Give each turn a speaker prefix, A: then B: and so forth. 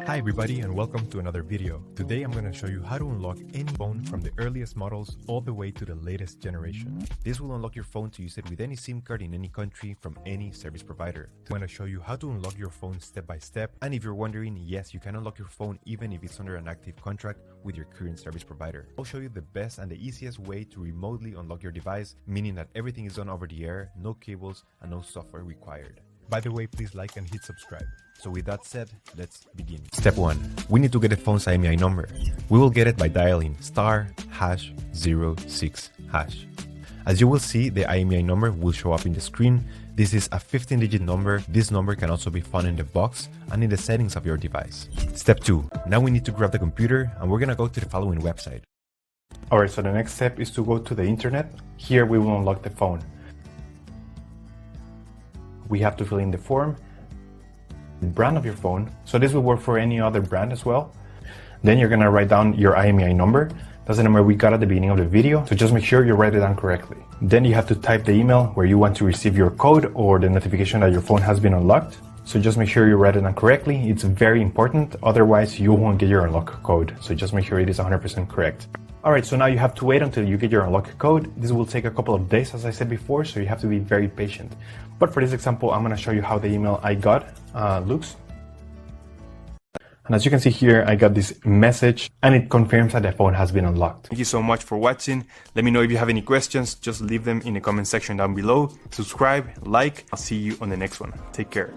A: Hi everybody and welcome to another video. Today I'm going to show you how to unlock any phone from the earliest models all the way to the latest generation. This will unlock your phone to use it with any SIM card in any country from any service provider. I'm going to show you how to unlock your phone step by step, and if you're wondering, yes, you can unlock your phone even if it's under an active contract with your current service provider. I'll show you the best and the easiest way to remotely unlock your device, meaning that everything is done over the air, no cables and no software required. By the way, please like and hit subscribe. So with that said, let's begin. Step 1. We need to get the phone's IMEI number. We will get it by dialing *#06#. As you will see, the IMEI number will show up in the screen. This is a 15-digit number. This number can also be found in the box and in the settings of your device. Step 2. Now we need to grab the computer and we're gonna go to the following website. Alright, so the next step is to go to the internet. Here we will unlock the phone. We have to fill in the form, the brand of your phone. So this will work for any other brand as well. Then you're gonna write down your IMEI number. That's the number we got at the beginning of the video. So just make sure you write it down correctly. Then you have to type the email where you want to receive your code or the notification that your phone has been unlocked. So just make sure you write it down correctly. It's very important. Otherwise you won't get your unlock code. So just make sure it is 100% correct. Alright, so now you have to wait until you get your unlock code. This will take a couple of days, as I said before, so you have to be very patient. But for this example, I'm going to show you how the email I got looks. And as you can see here, I got this message and it confirms that the phone has been unlocked. Thank you so much for watching. Let me know if you have any questions. Just leave them in the comment section down below. Subscribe, like. I'll see you on the next one. Take care.